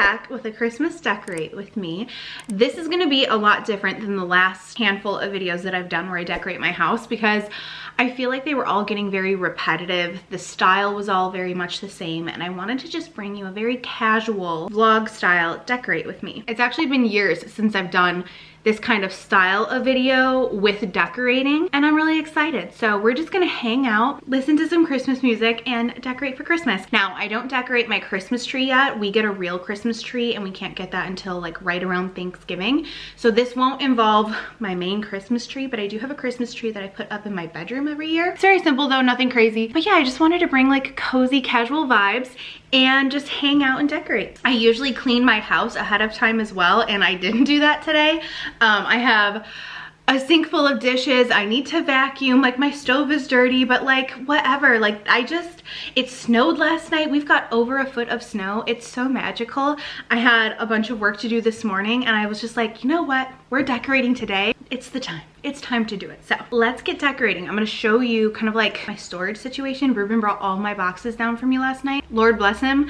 back with a Christmas decorate with me. This is gonna be a lot different than the last handful of videos that I've done where I decorate my house, because I feel like they were all getting very repetitive. The style was all very much the same, and I wanted to just bring you a very casual vlog style decorate with me. It's actually been years since I've done this kind of style of video with decorating, and I'm really excited. So we're just gonna hang out, listen to some Christmas music, and decorate for Christmas. Now, I don't decorate my Christmas tree yet. We get a real Christmas tree and we can't get that until like right around Thanksgiving. So this won't involve my main Christmas tree, but I do have a Christmas tree that I put up in my bedroom every year. It's very simple though, nothing crazy. But yeah, I just wanted to bring like cozy, casual vibes and just hang out and decorate. I usually clean my house ahead of time as well, and I didn't do that today. I have a sink full of dishes. I need to vacuum, like my stove is dirty, but like whatever. Like it snowed last night. We've got over a foot of snow. It's so magical. I had a bunch of work to do this morning, and I was just like, you know what? We're decorating today. It's the time. It's time to do it. So let's get decorating. I'm gonna show you kind of like my storage situation. Ruben brought all my boxes down for me last night. Lord bless him.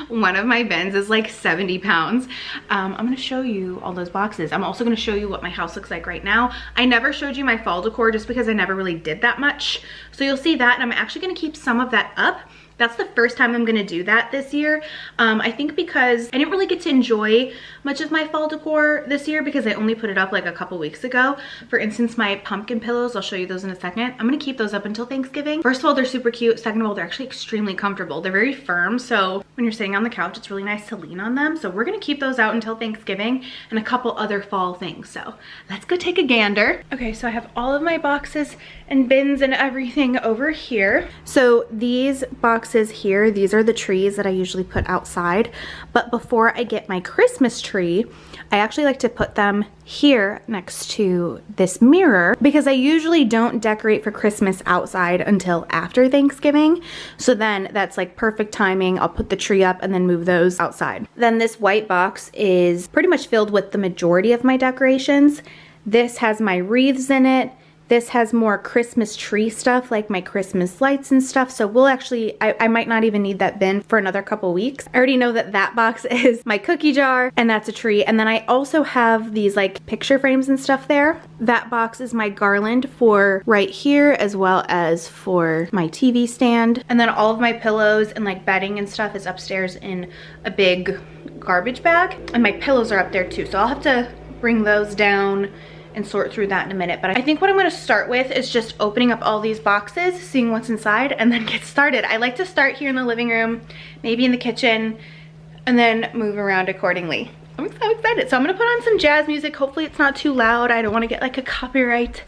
One of my bins is like 70 pounds. I'm gonna show you all those boxes. I'm also gonna show you what my house looks like right now. I never showed you my fall decor just because I never really did that much. So you'll see that, and I'm actually gonna keep some of that up. That's the first time I'm gonna do that this year. I think because I didn't really get to enjoy much of my fall decor this year because I only put it up like a couple weeks ago. For instance, my pumpkin pillows, I'll show you those in a second. I'm gonna keep those up until Thanksgiving. First of all, they're super cute. Second of all, they're actually extremely comfortable. They're very firm, so when you're sitting on the couch, it's really nice to lean on them. So we're gonna keep those out until Thanksgiving and a couple other fall things. So let's go take a gander. Okay, so I have all of my boxes and bins and everything over here. So these boxes here, these are the trees that I usually put outside, but before I get my Christmas tree, I actually like to put them here next to this mirror because I usually don't decorate for Christmas outside until after Thanksgiving. So then that's like perfect timing. I'll put the tree up and then move those outside. Then this white box is pretty much filled with the majority of my decorations. This has my wreaths in it. This has more Christmas tree stuff, like my Christmas lights and stuff. So we'll actually, I might not even need that bin for another couple weeks. I already know that that box is my cookie jar, and that's a tree. And then I also have these like picture frames and stuff there. That box is my garland for right here, as well as for my TV stand. And then all of my pillows and like bedding and stuff is upstairs in a big garbage bag. And my pillows are up there too. So I'll have to bring those down and sort through that in a minute. But I think what I'm gonna start with is just opening up all these boxes, seeing what's inside, and then get started. I like to start here in the living room, maybe in the kitchen, and then move around accordingly. I'm so excited. So I'm gonna put on some jazz music. Hopefully it's not too loud. I don't wanna get like a copyright,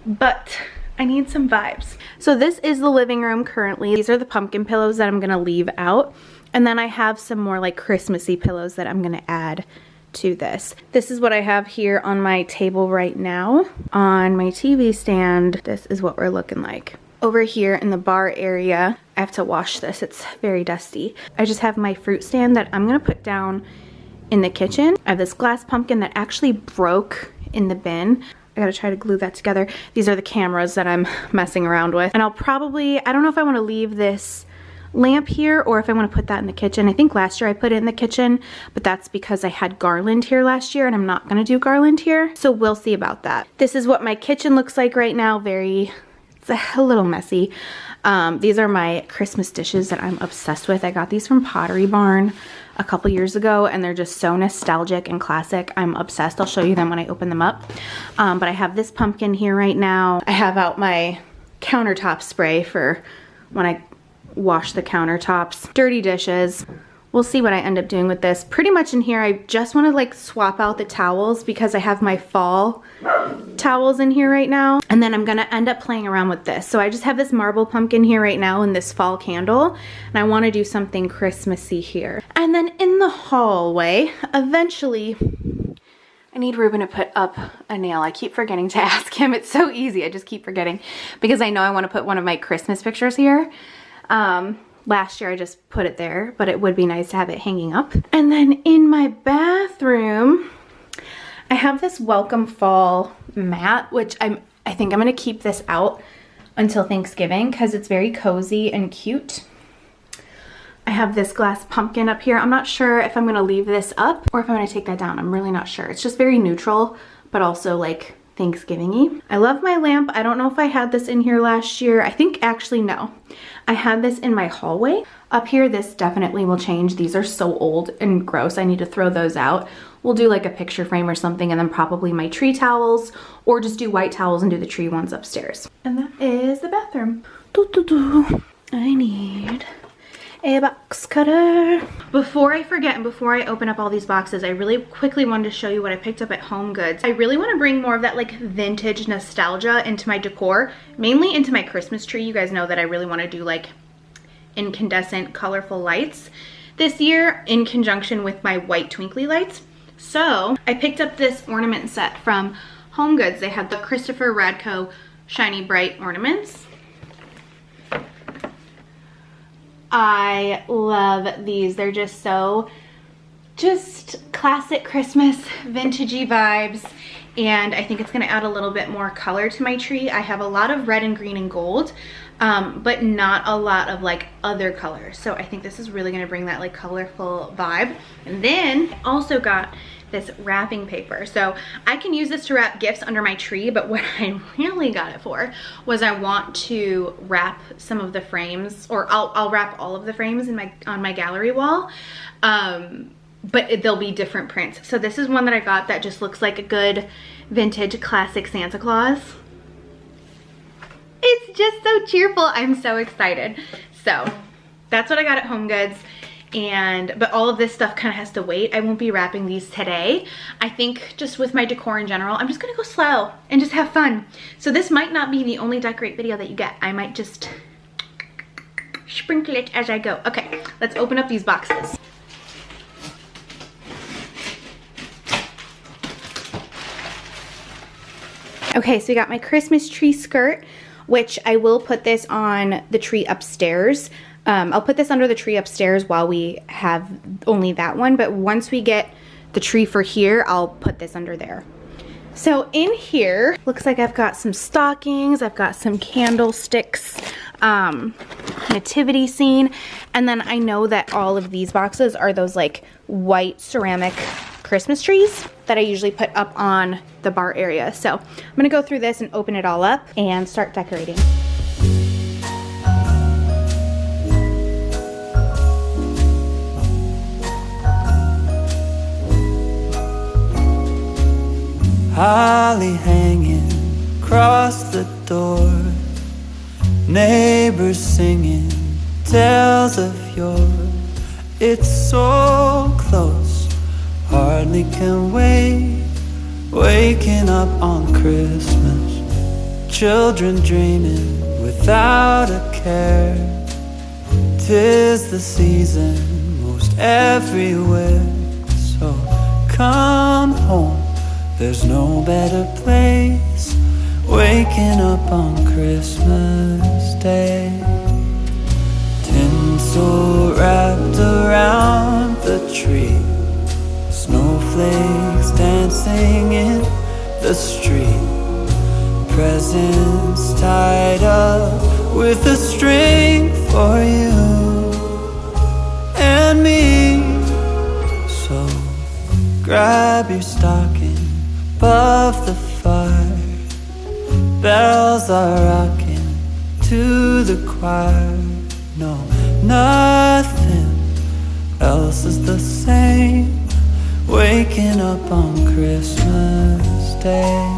but I need some vibes. So this is the living room currently. These are the pumpkin pillows that I'm gonna leave out. And then I have some more like Christmassy pillows that I'm gonna add to this. This is what I have here on my table right now. On my TV stand, this is what we're looking like. Over here in the bar area, I have to wash this. It's very dusty. I just have my fruit stand that I'm gonna put down in the kitchen. I have this glass pumpkin that actually broke in the bin. I gotta try to glue that together. These are the cameras that I'm messing around with. And I'll probably, I don't know if I wanna leave this lamp here or if I want to put that in the kitchen. I think last year I put it in the kitchen, but that's because I had garland here last year and I'm not going to do garland here. So we'll see about that. This is what my kitchen looks like right now. It's a little messy. These are my Christmas dishes that I'm obsessed with. I got these from Pottery Barn a couple years ago and they're just so nostalgic and classic. I'm obsessed. I'll show you them when I open them up. But I have this pumpkin here right now. I have out my countertop spray for when I wash the countertops. Dirty dishes. We'll see what I end up doing with this. Pretty much in here, I just want to like swap out the towels because I have my fall towels in here right now. And then I'm going to end up playing around with this. So I just have this marble pumpkin here right now and this fall candle. And I want to do something Christmassy here. And then in the hallway, eventually, I need Ruben to put up a nail. I keep forgetting to ask him. It's so easy. I just keep forgetting because I know I want to put one of my Christmas pictures here. Last year I just put it there, but it would be nice to have it hanging up. And then in my bathroom, I have this welcome fall mat, which I think I'm gonna keep this out until Thanksgiving because it's very cozy and cute. I have this glass pumpkin up here. I'm not sure if I'm gonna leave this up or if I'm gonna take that down. I'm really not sure. It's just very neutral, but also like Thanksgiving-y. I love my lamp. I don't know if I had this in here last year. I think actually no. I had this in my hallway. Up here, this definitely will change. These are so old and gross. I need to throw those out. We'll do like a picture frame or something, and then probably my tree towels, or just do white towels and do the tree ones upstairs. And that is the bathroom. I need a box cutter. Before I forget and before I open up all these boxes, I really quickly wanted to show you what I picked up at Home Goods. I really want to bring more of that like vintage nostalgia into my decor, mainly into my Christmas tree. You guys know that I really want to do like incandescent colorful lights this year in conjunction with my white twinkly lights. So I picked up this ornament set from Home Goods. They have the Christopher Radko Shiny Bright ornaments. I love these. They're just so classic Christmas vintagey vibes, and I think it's going to add a little bit more color to my tree. I have a lot of red and green and gold, but not a lot of like other colors, so I think this is really going to bring that like colorful vibe. And then I also got this wrapping paper, so I can use this to wrap gifts under my tree, but what I really got it for was I want to wrap some of the frames, or I'll wrap all of the frames in on my gallery wall, but they'll be different prints. So this is one that I got that just looks like a good vintage classic Santa Claus. It's just so cheerful. I'm so excited. So that's what I got at Home Goods. But all of this stuff kind of has to wait. I won't be wrapping these today. I think just with my decor in general, I'm just gonna go slow and just have fun. So this might not be the only decorate video that you get. I might just sprinkle it as I go. Okay, let's open up these boxes. Okay, so we got my Christmas tree skirt, which I will put this on the tree upstairs. I'll put this under the tree upstairs while we have only that one, but once we get the tree for here, I'll put this under there. So in here, looks like I've got some stockings, I've got some candlesticks, nativity scene, and then I know that all of these boxes are those like white ceramic Christmas trees that I usually put up on the bar area. So I'm gonna go through this and open it all up and start decorating. Holly hanging across the door, neighbors singing tales of yore. It's so close, hardly can wait. Waking up on Christmas, children dreaming without a care. 'Tis the season most everywhere, so come home. There's no better place, waking up on Christmas Day. Tinsel wrapped around the tree, snowflakes dancing in the street. Presents tied up with a string for you and me. So grab your stocking above the fire, bells are rocking to the choir. No, nothing else is the same, waking up on Christmas Day.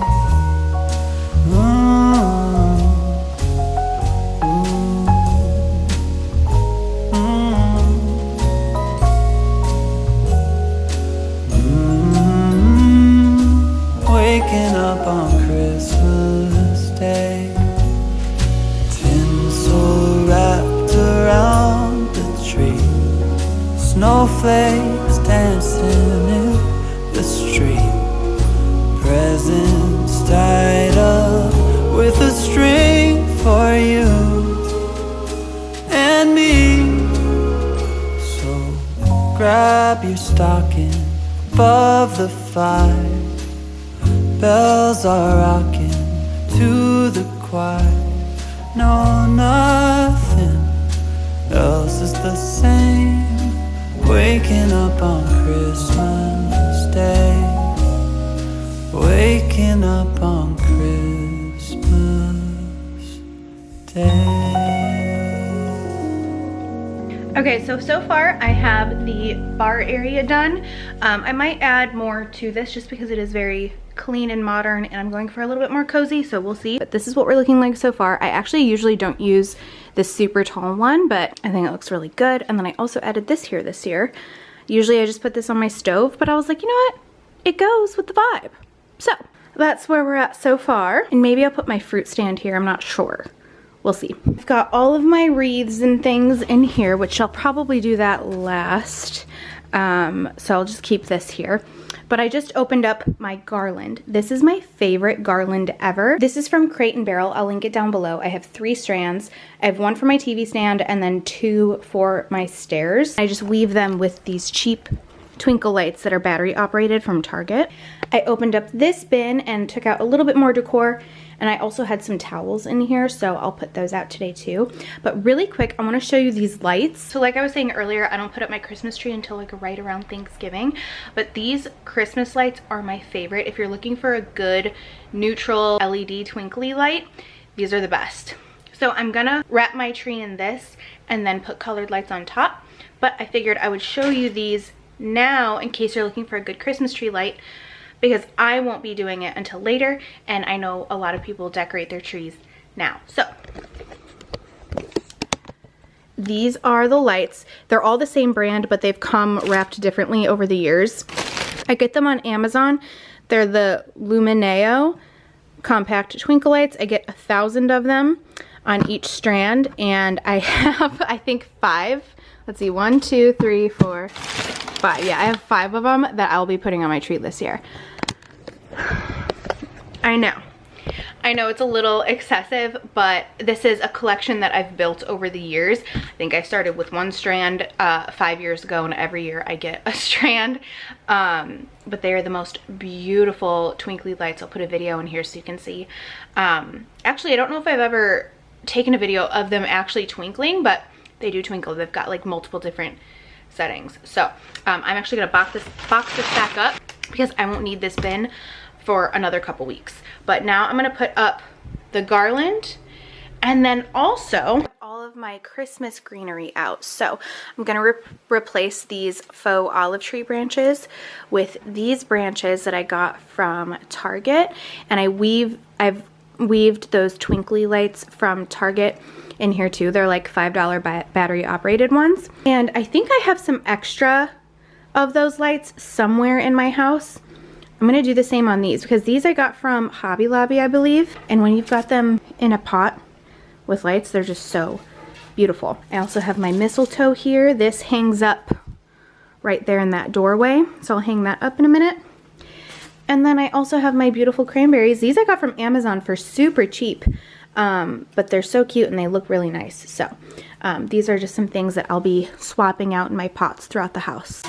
Waking up on Christmas Day. Tinsel wrapped around the tree, snowflakes dancing in the street. Presents tied up with a string for you and me. So grab your stocking above the fire, bells are rocking to the choir. No, nothing else is the same. Waking up on Christmas Day. Waking up on Christmas Day. Okay, so far I have the bar area done. I might add more to this just because it is very clean and modern, and I'm going for a little bit more cozy, so we'll see. But this is what we're looking like so far. I actually usually don't use this super tall one, but I think it looks really good. And then I also added this here this year. Usually I just put this on my stove, but I was like, you know what? It goes with the vibe. So that's where we're at so far. And maybe I'll put my fruit stand here, I'm not sure. We'll see. I've got all of my wreaths and things in here, which I'll probably do that last. So I'll just keep this here. But I just opened up my garland. This is my favorite garland ever. This is from Crate & Barrel. I'll link it down below. I have 3 strands. I have 1 for my TV stand and then 2 for my stairs. I just weave them with these cheap twinkle lights that are battery operated from Target. I opened up this bin and took out a little bit more decor, and I also had some towels in here, so I'll put those out today too. But really quick, I want to show you these lights. So like I was saying earlier, I don't put up my Christmas tree until like right around Thanksgiving, but these Christmas lights are my favorite. If you're looking for a good neutral LED twinkly light, these are the best. So I'm gonna wrap my tree in this and then put colored lights on top, but I figured I would show you these now in case you're looking for a good Christmas tree light, because I won't be doing it until later, and I know a lot of people decorate their trees now. So these are the lights. They're all the same brand, but they've come wrapped differently over the years. I get them on Amazon. They're the Lumineo compact twinkle lights. I get 1,000 of them on each strand, and I have, I think 5. Let's see, 1, 2, 3, 4, 5. Yeah, I have 5 of them that I'll be putting on my tree this year. I know it's a little excessive, but this is a collection that I've built over the years. I think I started with 1 strand 5 years ago, and every year I get a strand. But they are the most beautiful twinkly lights. I'll put a video in here so you can see. Actually, I don't know if I've ever taken a video of them actually twinkling, but they do twinkle. They've got like multiple different settings. So I'm actually gonna box this back up because I won't need this bin for another couple weeks. But now I'm gonna put up the garland, and then also all of my Christmas greenery out. So I'm gonna replace these faux olive tree branches with these branches that I got from Target, and I've weaved those twinkly lights from Target in here too. They're like $5 battery operated ones. And I think I have some extra of those lights somewhere in my house. I'm gonna do the same on these because these I got from Hobby Lobby, I believe. And when you've got them in a pot with lights, they're just so beautiful. I also have my mistletoe here. This hangs up right there in that doorway. So I'll hang that up in a minute. And then I also have my beautiful cranberries. These I got from Amazon for super cheap. But they're so cute and they look really nice. So these are just some things that I'll be swapping out in my pots throughout the house.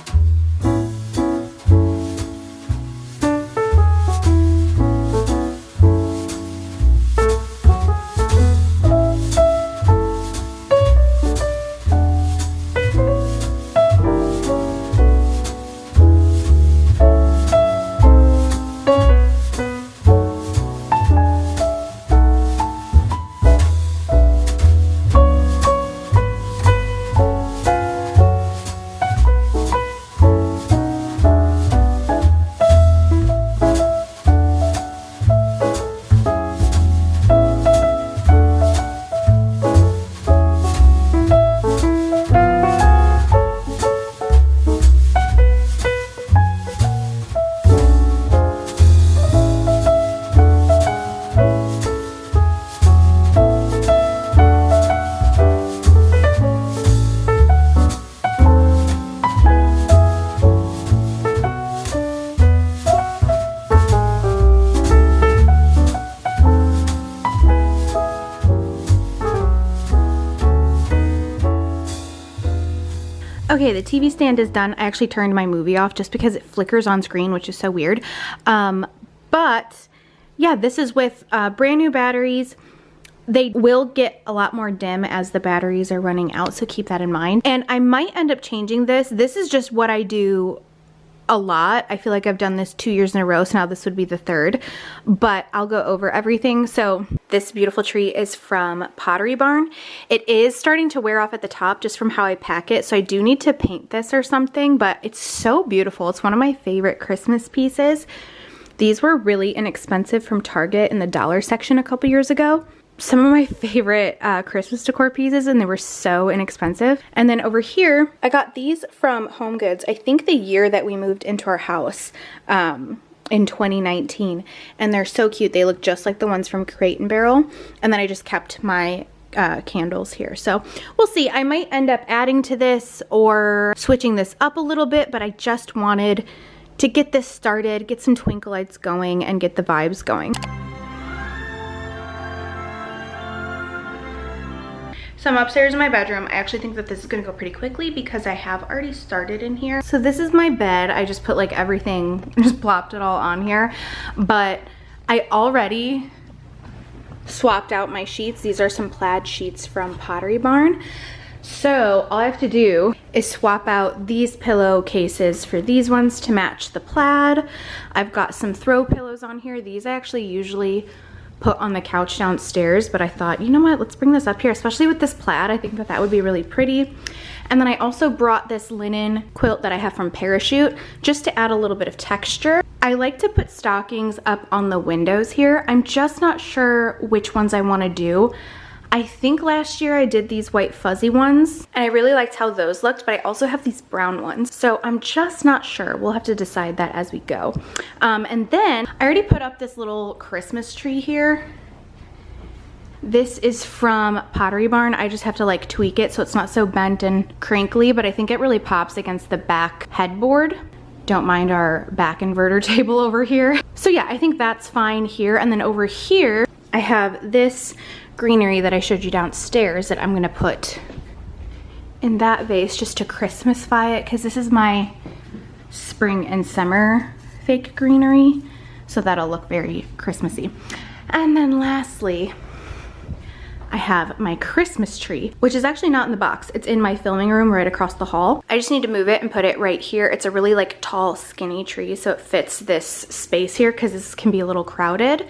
Okay, the TV stand is done. I actually turned my movie off just because it flickers on screen, which is so weird. But yeah, this is with brand new batteries, They will get a lot more dim as the batteries are running out, so keep that in mind. And I might end up changing this. This is just what I do a lot. I feel like I've done this 2 years in a row, so now this would be the third, but I'll go over everything. So this beautiful tree is from Pottery Barn. It is starting to wear off at the top just from how I pack it, so I do need to paint this or something, but it's so beautiful. It's one of my favorite Christmas pieces. These were really inexpensive from Target in the dollar section a couple years ago. Some of my favorite Christmas decor pieces, and they were so inexpensive. And then over here, I got these from Home Goods, I think the year that we moved into our house in 2019. And they're so cute. They look just like the ones from Crate and Barrel. And then I just kept my candles here. So we'll see. I might end up adding to this or switching this up a little bit, but I just wanted to get this started, get some twinkle lights going, and get the vibes going. So I'm upstairs in my bedroom. I actually think that this is gonna go pretty quickly because I have already started in here. So this is my bed. I just put like everything, just plopped it all on here. But I already swapped out my sheets. These are some plaid sheets from Pottery Barn. So all I have to do is swap out these pillowcases for these ones to match the plaid. I've got some throw pillows on here. These I actually usually put on the couch downstairs, but I thought, you know what, let's bring this up here, especially with this plaid. I think that that would be really pretty. And then I also brought this linen quilt that I have from Parachute just to add a little bit of texture. I like to put stockings up on the windows here. I'm just not sure which ones I want to do. I think last year I did these white fuzzy ones and I really liked how those looked, but I also have these brown ones. So I'm just not sure. We'll have to decide that as we go. And then I already put up this little Christmas tree here. This is from Pottery Barn. I just have to like tweak it so it's not so bent and crinkly, but I think it really pops against the back headboard. Don't mind our back inverter table over here. So yeah, I think that's fine here. And then over here, I have this greenery that I showed you downstairs that I'm gonna put in that vase just to Christmasify it, because this is my spring and summer fake greenery, so that'll look very Christmassy. And then lastly, I have my Christmas tree, which is actually not in the box. It's in my filming room right across the hall. I just need to move it and put it right here. It's a really like tall, skinny tree, so it fits this space here because this can be a little crowded.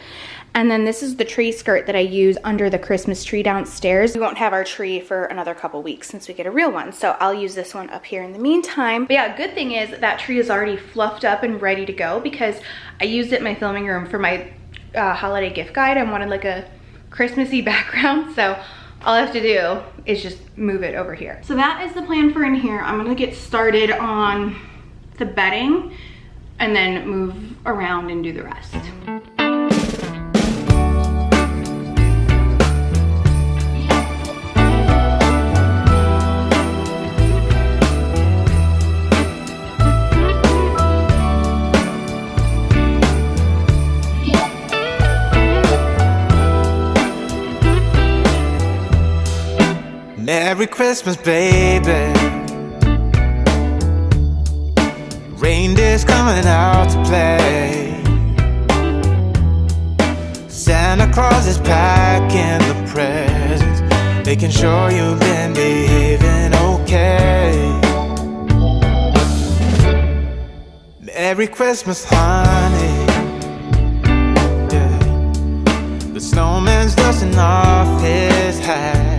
And then this is the tree skirt that I use under the Christmas tree downstairs. We won't have our tree for another couple weeks since we get a real one, so I'll use this one up here in the meantime. But yeah, good thing is that tree is already fluffed up and ready to go because I used it in my filming room for my holiday gift guide. I wanted like a Christmassy background, so all I have to do is just move it over here. So that is the plan for in here. I'm gonna get started on the bedding and then move around and do the rest. Merry Christmas, baby. Reindeer's coming out to play. Santa Claus is packing the presents, making sure you've been behaving okay. Merry Christmas, honey. Yeah. The snowman's dusting off his hat,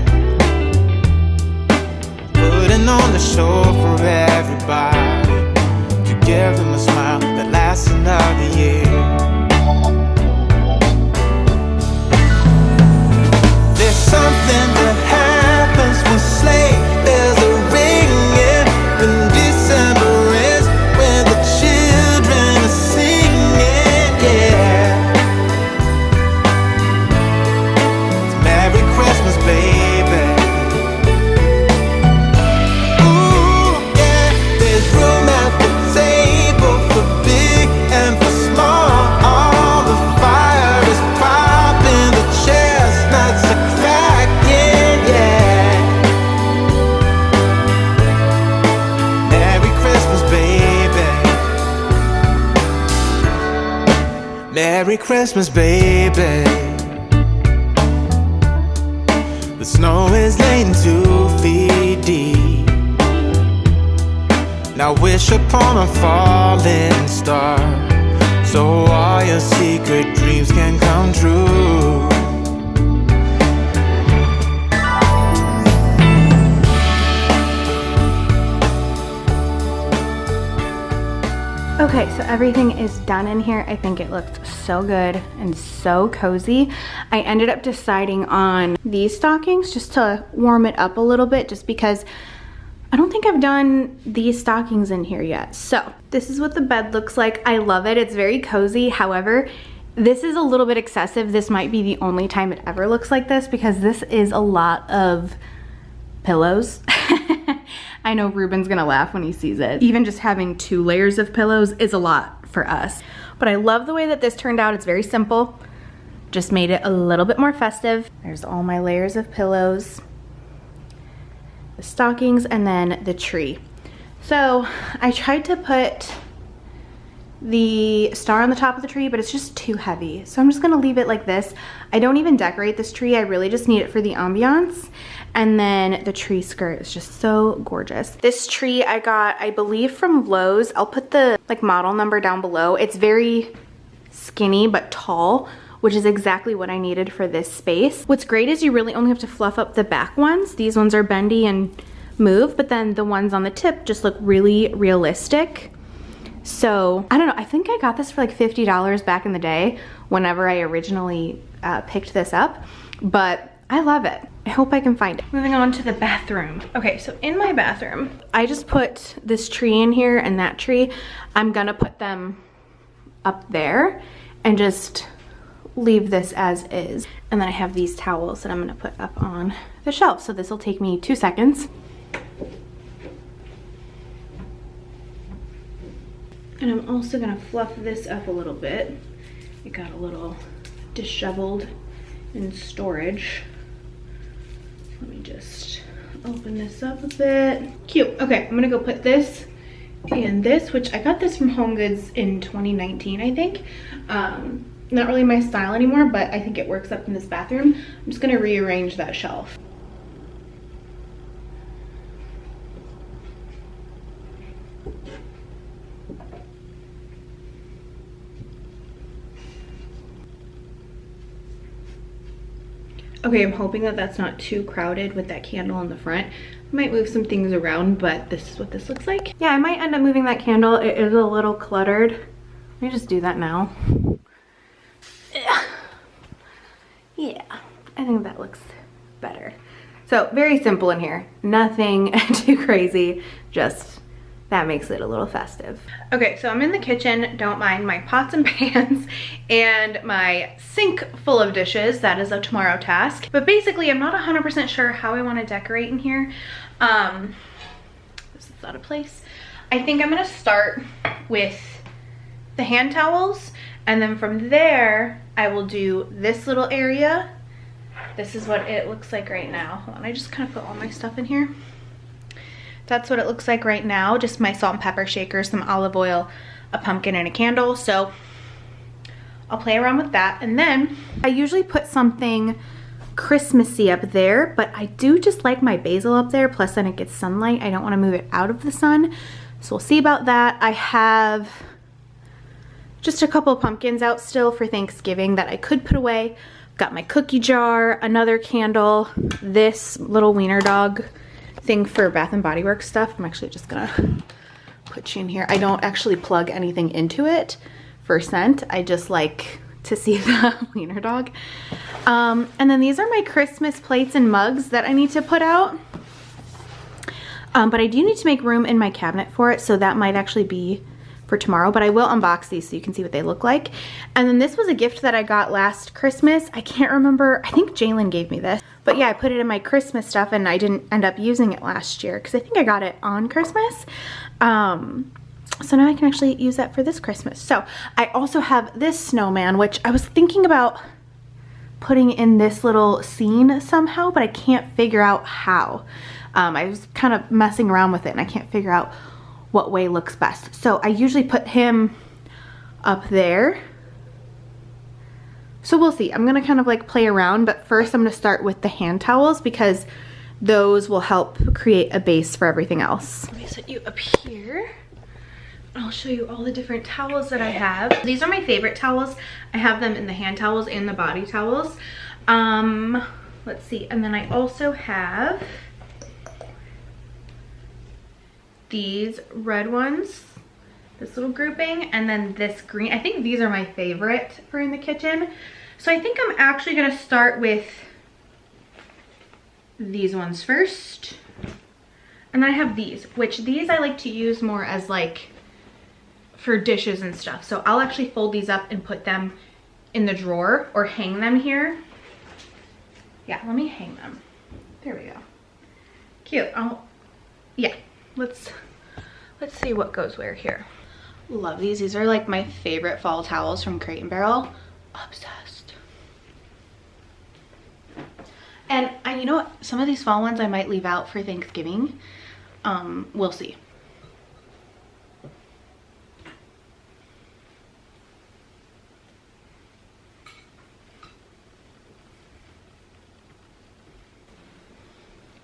putting on the show for everybody, to give them a smile that lasts another year. There's something that happens when sleigh bells are ringing, when December ends, when the children are singing, yeah. It's Merry Christmas, baby. Merry Christmas, baby. waiting to feed deep. Now wish upon a falling star, so all your secret dreams can come true. Okay, so everything is done in here. I think it looked so good and so cozy. I ended up deciding on these stockings just to warm it up a little bit, just because I don't think I've done these stockings in here yet. So this is what the bed looks like. I love it. It's very cozy. However, this is a little bit excessive. This might be the only time it ever looks like this, because this is a lot of pillows. I know Ruben's gonna laugh when he sees it. Even just having 2 layers of pillows is a lot for us. But I love the way that this turned out. It's very simple. Just made it a little bit more festive. There's all my layers of pillows, the stockings, and then the tree. So I tried to put the star on the top of the tree, but it's just too heavy. So I'm just gonna leave it like this. I don't even decorate this tree. I really just need it for the ambiance. And then the tree skirt is just so gorgeous. This tree I got, I believe, from Lowe's. I'll put the model number down below. It's very skinny but tall, which is exactly what I needed for this space. What's great is you really only have to fluff up the back ones. These ones are bendy and move, but then the ones on the tip just look really realistic. So I don't know, I think I got this for like $50 back in the day whenever I originally picked this up, but I love it. I hope I can find it. Moving on to the bathroom. Okay, so in my bathroom, I just put this tree in here and that tree. I'm gonna put them up there and just leave this as is. And then I have these towels that I'm gonna put up on the shelf. So this will take me 2 seconds. And I'm also gonna fluff this up a little bit. It got a little disheveled in storage. Let me just open this up a bit. Cute. Okay, I'm gonna go put this and this, which I got this from Home Goods in 2019, I think. Not really my style anymore, but I think it works up in this bathroom. I'm just gonna rearrange that shelf. Okay, I'm hoping that that's not too crowded with that candle in the front. I might move some things around, but this is what this looks like. Yeah, I might end up moving that candle. It is a little cluttered. Let me just do that now. Yeah, I think that looks better. So very simple in here. Nothing too crazy, just that makes it a little festive. Okay, so I'm in the kitchen. Don't mind my pots and pans and my sink full of dishes. That is a tomorrow task. But basically, I'm not 100% sure how I want to decorate in here. This is out of place. I think I'm gonna start with the hand towels, and then from there, I will do this little area. This is what it looks like right now. Hold on, I just kind of put all my stuff in here. That's what it looks like right now. Just my salt and pepper shaker, some olive oil, a pumpkin, and a candle. So I'll play around with that. And then I usually put something Christmassy up there, but I do just like my basil up there. Plus then it gets sunlight. I don't want to move it out of the sun. So we'll see about that. I have just a couple of pumpkins out still for Thanksgiving that I could put away. Got my cookie jar, another candle, this little wiener dog thing for Bath and Body Works stuff. I'm actually just gonna put you in here. I don't actually plug anything into it for scent. I just like to see the wiener dog. And then these are my Christmas plates and mugs that I need to put out. But I do need to make room in my cabinet for it, so that might actually be for tomorrow, but I will unbox these so you can see what they look like. And then this was a gift that I got last Christmas. I can't remember, I think Jalen gave me this. But yeah, I put it in my Christmas stuff and I didn't end up using it last year because I think I got it on Christmas. So now I can actually use that for this Christmas. So I also have this snowman, which I was thinking about putting in this little scene somehow, but I can't figure out how. I was kind of messing around with it and I can't figure out what way looks best. So I usually put him up there. So we'll see. I'm gonna kind of like play around, but first I'm gonna start with the hand towels because those will help create a base for everything else. Let me set you up here. I'll show you all the different towels that I have. These are my favorite towels. I have them in the hand towels and the body towels. Let's see, and then I also have these red ones, this little grouping, and then this green. I think these are my favorite for in the kitchen. So I think I'm actually gonna start with these ones first. And I have these, which these I like to use more as like for dishes and stuff. So I'll actually fold these up and put them in the drawer or hang them here. Yeah, let me hang them. There we go. Cute. Yeah, let's see what goes where here. Love these. These are like my favorite fall towels from Crate & Barrel. Obsessed. And you know what? Some of these fall ones I might leave out for Thanksgiving. We'll see.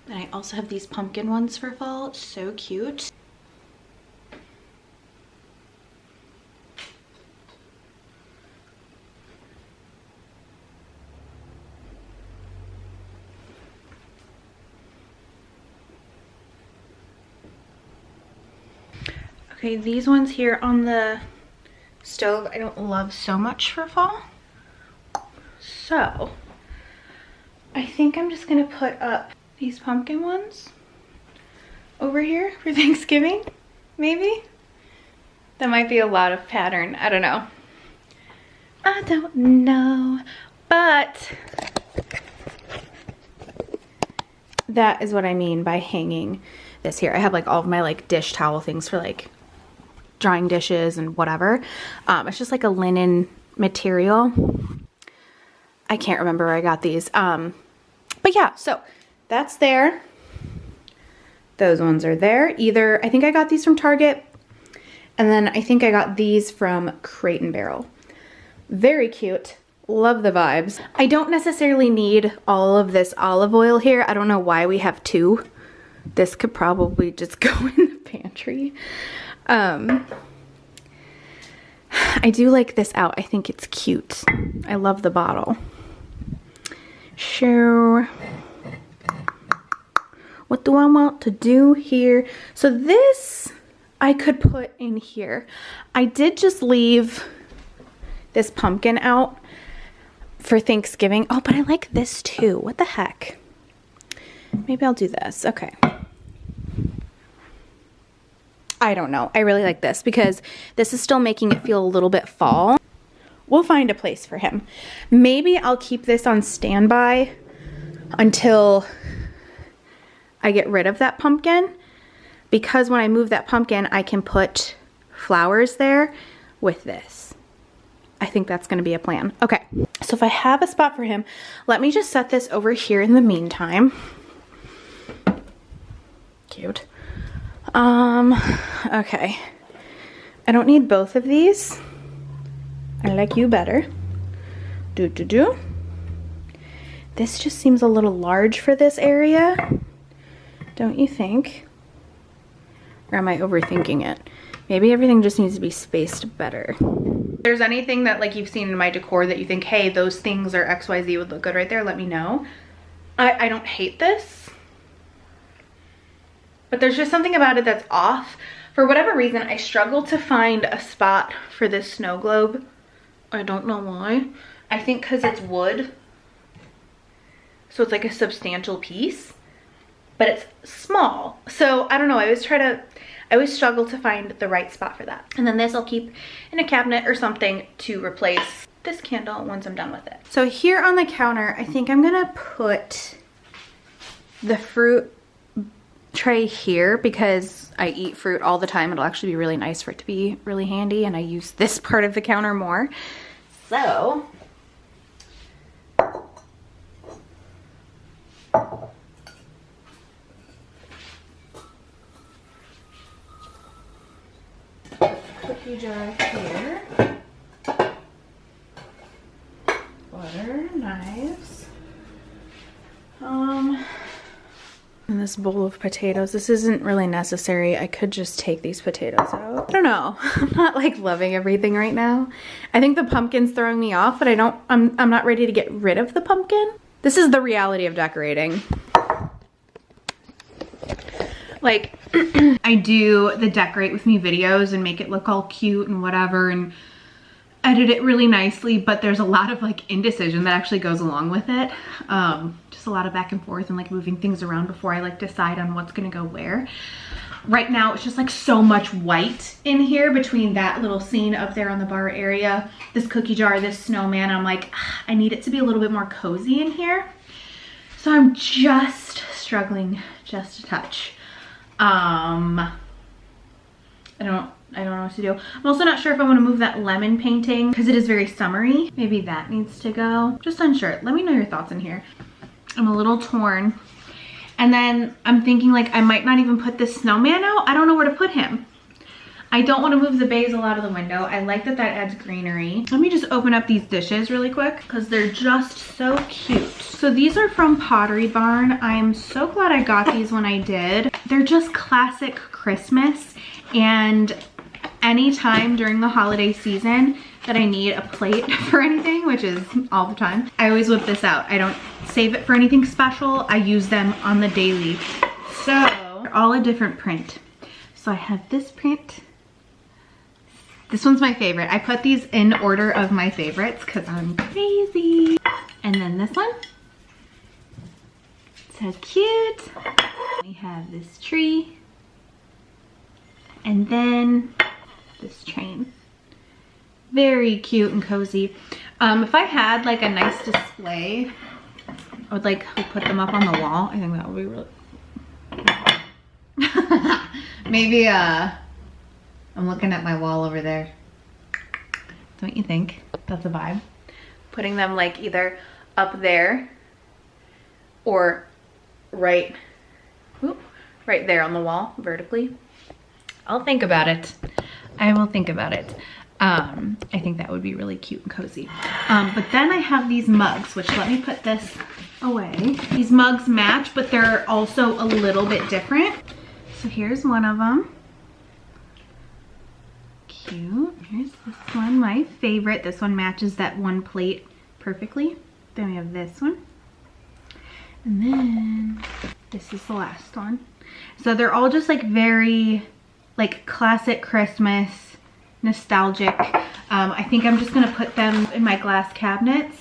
And I also have these pumpkin ones for fall. So cute. Okay, these ones here on the stove I don't love so much for fall. So I think I'm just gonna put up these pumpkin ones over here for Thanksgiving, maybe? That might be a lot of pattern, I don't know. I don't know, but that is what I mean by hanging this here. I have like all of my like dish towel things for like drying dishes and whatever. It's just like a linen material. I can't remember where I got these. But yeah, so that's there. Those ones are there. Either, I think I got these from Target, and then I think I got these from Crate & Barrel. Very cute. Love the vibes. I don't necessarily need all of this olive oil here. I don't know why we have two. This could probably just go in the pantry. I do like this out. I think it's cute. I love the bottle. Sure. What do I want to do here? So this I could put in here. I did just leave this pumpkin out for Thanksgiving. Oh, but I like this too. What the heck? Maybe I'll do this. Okay. I don't know. I really like this because this is still making it feel a little bit fall. We'll find a place for him. Maybe I'll keep this on standby until I get rid of that pumpkin, because when I move that pumpkin, I can put flowers there with this. I think that's gonna be a plan. Okay, so if I have a spot for him, let me just set this over here in the meantime. Cute. Okay. I don't need both of these. I like you better. This just seems a little large for this area. Don't you think? Or am I overthinking it? Maybe everything just needs to be spaced better. If there's anything that like you've seen in my decor that you think, hey, those things or XYZ would look good right there, let me know. I don't hate this, but there's just something about it that's off. For whatever reason, I struggle to find a spot for this snow globe. I don't know why. I think because it's wood. So it's like a substantial piece, but it's small. So I don't know, I always struggle to find the right spot for that. And then this I'll keep in a cabinet or something to replace this candle once I'm done with it. So here on the counter, I think I'm gonna put the fruit tray here because I eat fruit all the time. It'll actually be really nice for it to be really handy, and I use this part of the counter more. So cookie jar here. Butter, knives. And this bowl of potatoes. This isn't really necessary. I could just take these potatoes out. I don't know. I'm not like loving everything right now. I think the pumpkin's throwing me off, but I'm not ready to get rid of the pumpkin. This is the reality of decorating. Like, I do the decorate with me videos and make it look all cute and whatever and edit it really nicely, but there's a lot of like indecision that actually goes along with it. Just a lot of back and forth and like moving things around before I like decide on what's gonna go where. Right now it's just like so much white in here between that little scene up there on the bar area, this cookie jar, this snowman. I'm like, I need it to be a little bit more cozy in here. So I'm just struggling just a touch. I don't know what to do. I'm also not sure if I want to move that lemon painting because it is very summery. Maybe that needs to go. Just unsure. Let me know your thoughts in here. I'm a little torn. And then I'm thinking like I might not even put this snowman out. I don't know where to put him. I don't want to move the basil out of the window. I like that that adds greenery. Let me just open up these dishes really quick because they're just so cute. So these are from Pottery Barn. I'm so glad I got these when I did. They're just classic Christmas, and anytime during the holiday season that I need a plate for anything, which is all the time, I always whip this out. I don't save it for anything special. I use them on the daily. So they're all a different print. So I have this print. This one's my favorite. I put these in order of my favorites because I'm crazy. And then this one. So cute. We have this tree. And then this train. Very cute and cozy. If I had like a nice display, I would like put them up on the wall. I think that would be really... Maybe I'm looking at my wall over there. Don't you think? That's a vibe. Putting them like either up there or right there on the wall vertically. I'll think about it. I will think about it. I think that would be really cute and cozy. But then I have these mugs, which let me put this away. These mugs match, but they're also a little bit different. So here's one of them. Cute. Here's this one, my favorite. This one matches that one plate perfectly. Then we have this one. And then this is the last one. So they're all just like very like classic Christmas, nostalgic. I think I'm just gonna put them in my glass cabinets,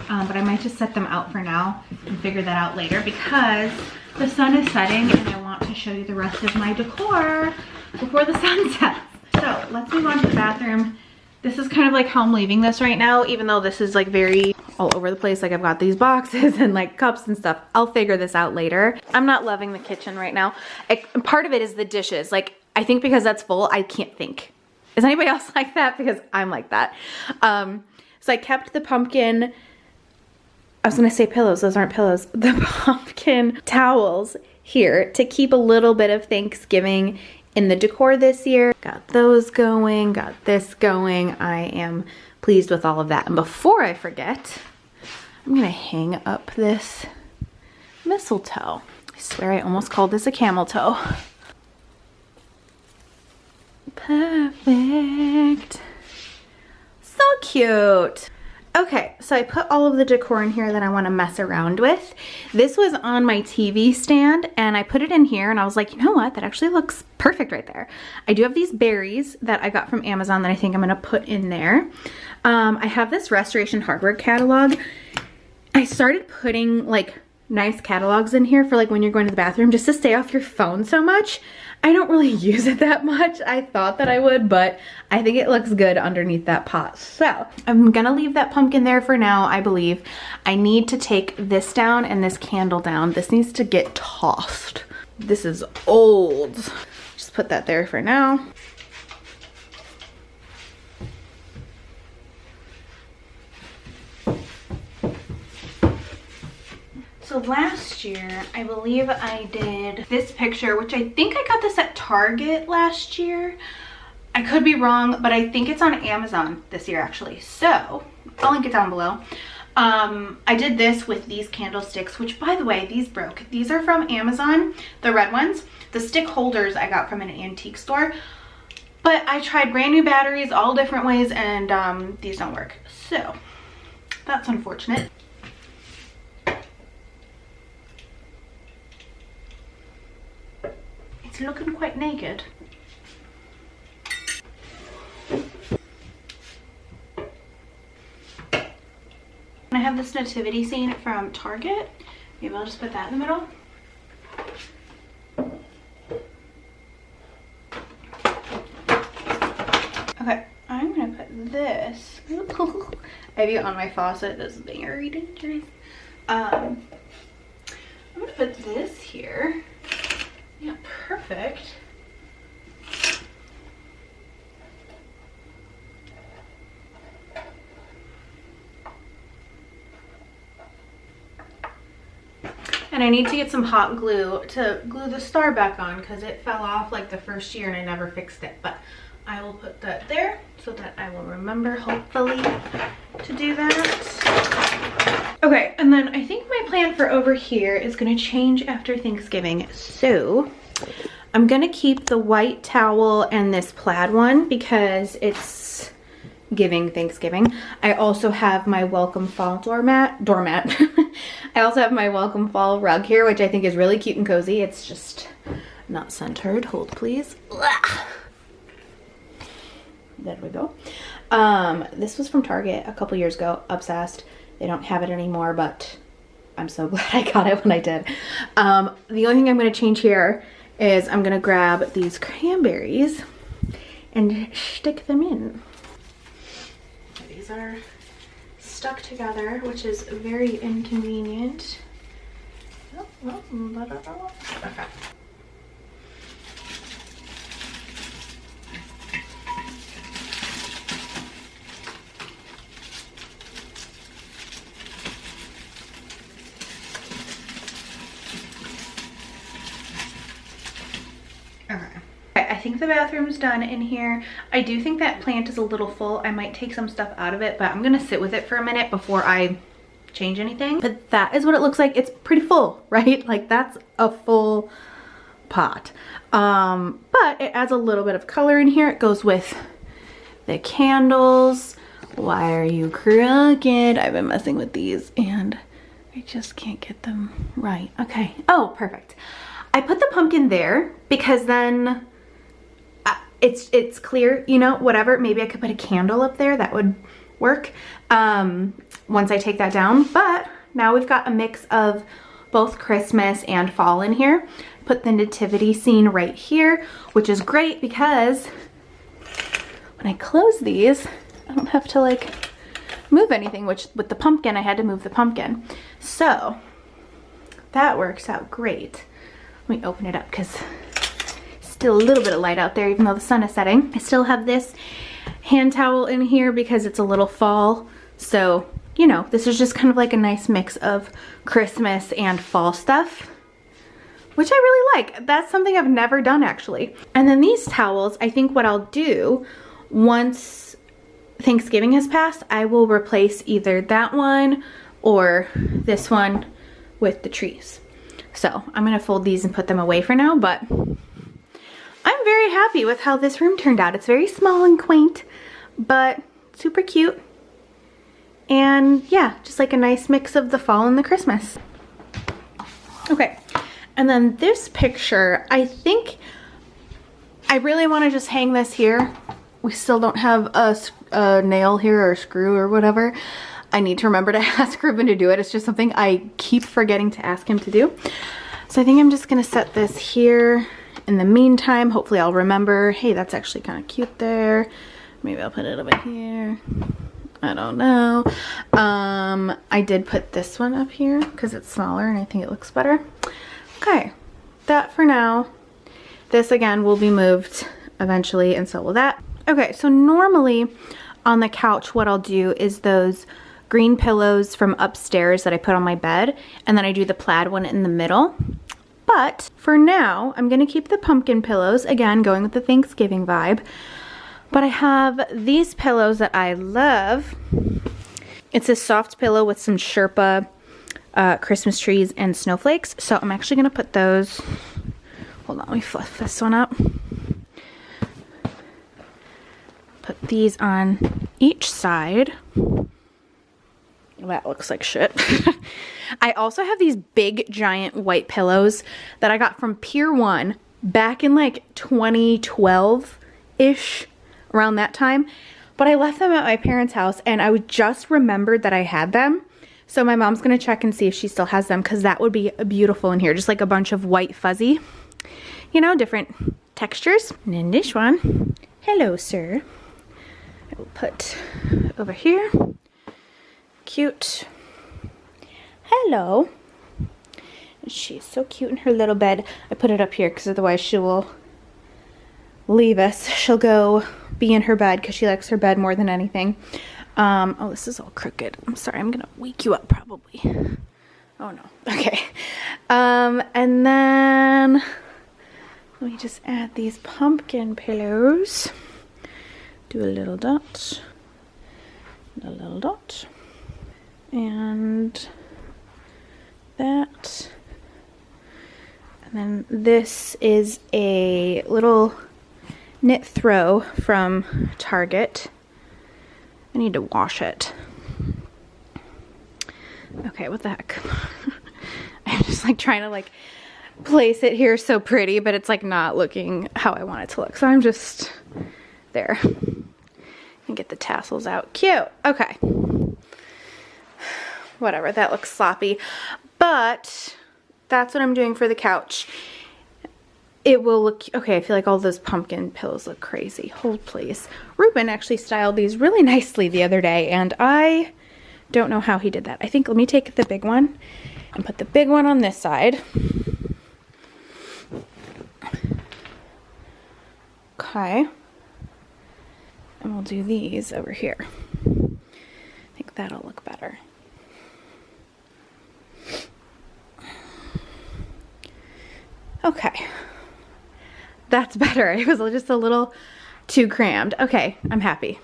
but I might just set them out for now and figure that out later because the sun is setting and I want to show you the rest of my decor before the sun sets. So let's move on to the bathroom. This is kind of like how I'm leaving this right now, even though this is like very all over the place. Like I've got these boxes and like cups and stuff. I'll figure this out later. I'm not loving the kitchen right now. Part of it is the dishes. Like I think because that's full, I can't think. Is anybody else like that? Because I'm like that. So I kept the pumpkin, I was gonna say pillows, those aren't pillows. The pumpkin towels here to keep a little bit of Thanksgiving in the decor this year. Got those going, got this going. I am pleased with all of that. And before I forget, I'm gonna hang up this mistletoe. I swear I almost called this a camel toe. Perfect. So cute. Okay, so I put all of the decor in here that I want to mess around with. This was on my TV stand and I put it in here and I was like, you know what? That actually looks perfect right there. I do have these berries that I got from Amazon that I think I'm going to put in there. I have this Restoration Hardware catalog. I started putting like nice catalogs in here for like when you're going to the bathroom just to stay off your phone so much. I don't really use it that much. I thought that I would, but I think it looks good underneath that pot. So I'm gonna leave that pumpkin there for now, I believe. I need to take this down and this candle down. This needs to get tossed. This is old. Just put that there for now. So last year, I believe I did this picture, which I think I got this at Target last year. I could be wrong, but I think it's on Amazon this year actually. So I'll link it down below. I did this with these candlesticks, which by the way, these broke. These are from Amazon, the red ones. The stick holders I got from an antique store. But I tried brand new batteries all different ways and these don't work. So that's unfortunate. It's looking quite naked. I have this nativity scene from Target. Maybe I'll just put that in the middle. Okay, I'm gonna put this. I have it on my faucet. This is very dangerous. I'm gonna put this here. Yeah, perfect. And I need to get some hot glue to glue the star back on because it fell off like the first year and I never fixed it. But I will put that there so that I will remember, hopefully, to do that. Okay, and then I think my plan for over here is gonna change after Thanksgiving. So I'm gonna keep the white towel and this plaid one because it's giving Thanksgiving. I also have my welcome fall doormat. I also have my welcome fall rug here, which I think is really cute and cozy. It's just not centered. Hold please. There we go. This was from Target a couple years ago. Obsessed. They don't have it anymore, but I'm so glad I got it when I did. The only thing I'm going to change here is I'm going to grab these cranberries and stick them in. These are stuck together, which is very inconvenient. Okay. I think the bathroom's done in here. I do think that plant is a little full. I might take some stuff out of it, but I'm gonna sit with it for a minute before I change anything. But that is what it looks like. It's pretty full, right? Like that's a full pot. But it adds a little bit of color in here. It goes with the candles. Why are you crooked? I've been messing with these and I just can't get them right. Okay. Oh, perfect. I put the pumpkin there because then it's clear, you know, whatever. Maybe I could put a candle up there. That would work once I take that down. But now we've got a mix of both Christmas and fall in here. Put the nativity scene right here, which is great because when I close these, I don't have to like move anything, which with the pumpkin, I had to move the pumpkin. So that works out great. Let me open it up because still a little bit of light out there even though the sun is setting. I still have this hand towel in here because it's a little fall. So, you know, this is just kind of like a nice mix of Christmas and fall stuff, which I really like. That's something I've never done actually. And then these towels, I think what I'll do once Thanksgiving has passed, I will replace either that one or this one with the trees. So I'm gonna fold these and put them away for now, but I'm very happy with how this room turned out. It's very small and quaint, but super cute. And yeah, just like a nice mix of the fall and the Christmas. Okay, and then this picture, I think I really wanna just hang this here. We still don't have a nail here or a screw or whatever. I need to remember to ask Ruben to do it. It's just something I keep forgetting to ask him to do. So I think I'm just gonna set this here. In the meantime, hopefully I'll remember, hey, that's actually kind of cute there. Maybe I'll put it over here. I don't know. I did put this one up here because it's smaller and I think it looks better. Okay, that for now. This again will be moved eventually and so will that. Okay, so normally on the couch what I'll do is those green pillows from upstairs that I put on my bed, and then I do the plaid one in the middle. But for now, I'm gonna keep the pumpkin pillows, again, going with the Thanksgiving vibe. But I have these pillows that I love It's a soft pillow with some Sherpa Christmas trees and snowflakes. So I'm actually gonna put those, hold on, let me fluff this one up. Put these on each side. That looks like shit. I also have these big giant white pillows that I got from Pier 1 back in like 2012-ish, around that time. But I left them at my parents' house and I just remembered that I had them. So my mom's gonna check and see if she still has them, because that would be beautiful in here. Just like a bunch of white fuzzy, you know, different textures. And then this one, hello sir. I will put over here. Cute. Hello. She's so cute in her little bed. I put it up here because otherwise she will leave us. She'll go be in her bed because she likes her bed more than anything. Oh, this is all crooked. I'm sorry, I'm gonna wake you up probably. Oh no. Okay. And then let me just add these pumpkin pillows. Do a little dot. A little dot. And that. And then this is a little knit throw from Target. I need to wash it. Okay, what the heck? I'm just like trying to like place it here so pretty, but it's like not looking how I want it to look. So I'm just there. And get the tassels out. Cute. Okay. Whatever, that looks sloppy. But that's what I'm doing for the couch. It will look, okay, I feel like all those pumpkin pillows look crazy. Hold please. Ruben actually styled these really nicely the other day, and I don't know how he did that. I think, let me take the big one and put the big one on this side. Okay. And we'll do these over here. I think that'll look better. Okay. That's better. It was just a little too crammed. Okay, I'm happy.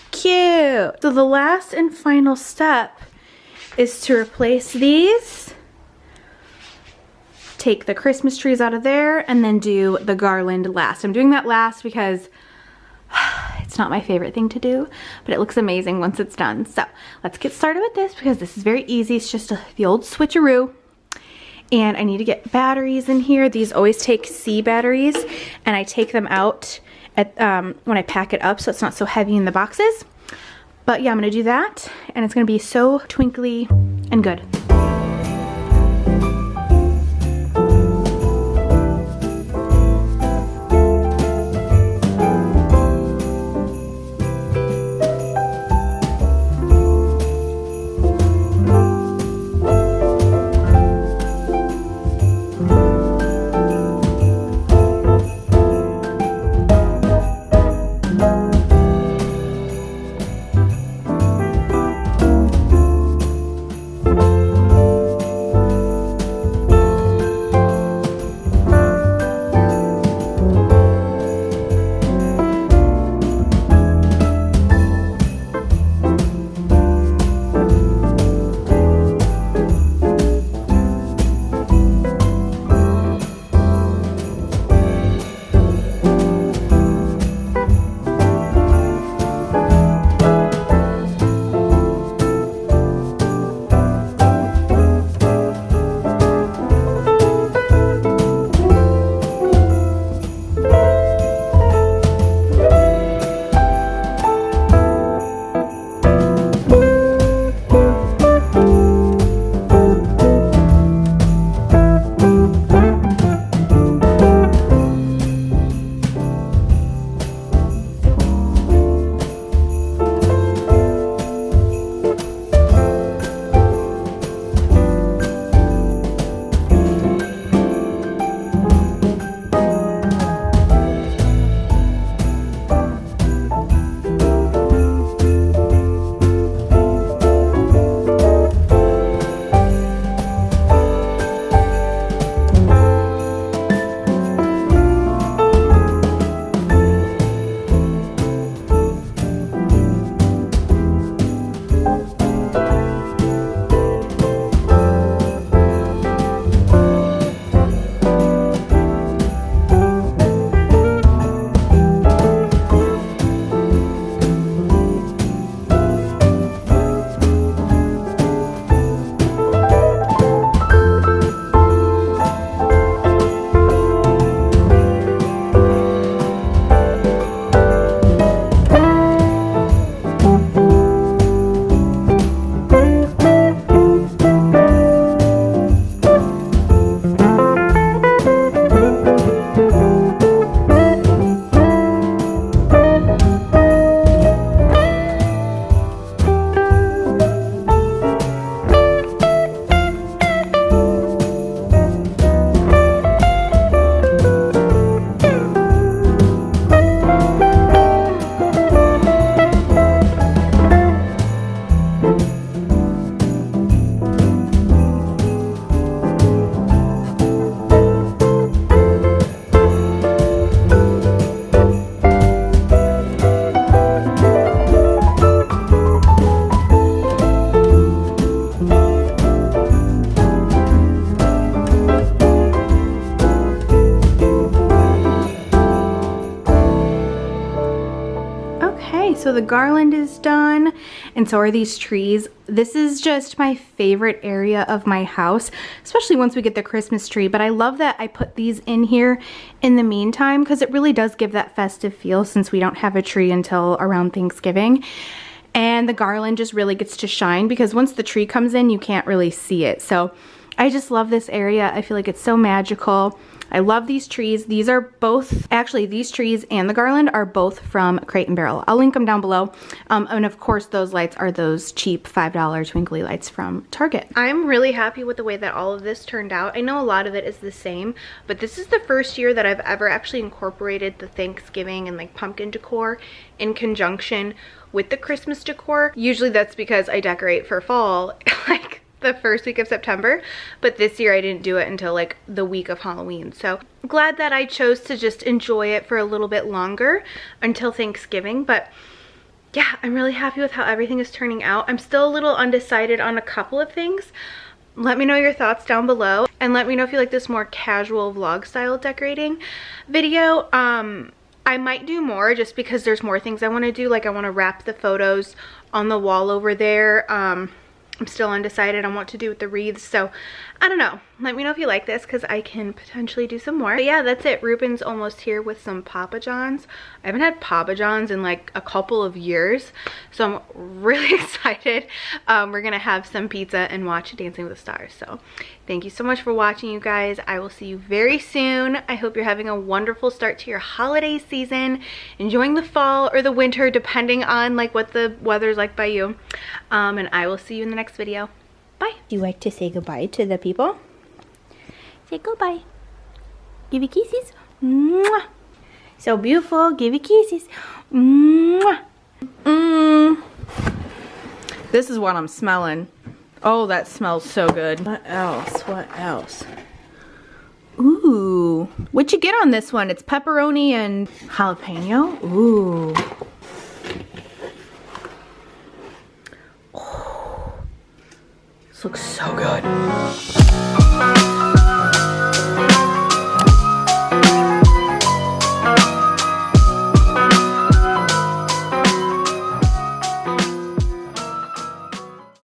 Cute. So the last and final step is to replace these. Take the Christmas trees out of there and then do the garland last. I'm doing that last because it's not my favorite thing to do, but it looks amazing once it's done. So let's get started with this because this is very easy. It's just the old switcheroo. And I need to get batteries in here. These always take C batteries, and I take them out at when I pack it up so it's not so heavy in the boxes. But yeah, I'm gonna do that, and it's gonna be so twinkly and good. the garland is done, and so are these trees. This is just my favorite area of my house, especially once we get the Christmas tree. But I love that I put these in here in the meantime because it really does give that festive feel since we don't have a tree until around Thanksgiving. And the garland just really gets to shine because once the tree comes in, you can't really see it. So I just love this area. I feel like it's so magical. I love these trees. These are both, actually these trees and the garland are both from Crate and Barrel. I'll link them down below. And of course those lights are those cheap $5 twinkly lights from Target. I'm really happy with the way that all of this turned out. I know a lot of it is the same, but this is the first year that I've ever actually incorporated the Thanksgiving and like pumpkin decor in conjunction with the Christmas decor. Usually that's because I decorate for fall like the first week of September, but this year I didn't do it until like the week of Halloween. So I'm glad that I chose to just enjoy it for a little bit longer until Thanksgiving. But yeah, I'm really happy with how everything is turning out. I'm still a little undecided on a couple of things. Let me know your thoughts down below, and let me know if you like this more casual vlog style decorating video. I might do more just because there's more things I want to do. Like I want to wrap the photos on the wall over there. I'm still undecided on what to do with the wreaths, so I don't know. Let me know if you like this because I can potentially do some more. But yeah, that's it. Ruben's almost here with some Papa John's. I haven't had Papa John's in like a couple of years, so I'm really excited. We're gonna have some pizza and watch Dancing with the Stars. So thank you so much for watching, you guys. I will see you very soon. I hope you're having a wonderful start to your holiday season, enjoying the fall or the winter depending on like what the weather's like by you. And I will see you in the next video. Bye. Do you like to say goodbye to the people? Say goodbye. Give you kisses. Mwah. So beautiful. Give you kisses. Mwah. This is what I'm smelling. Oh, that smells so good. What else? What else? Ooh. What'd you get on this one? It's pepperoni and jalapeno. Ooh. This looks so good.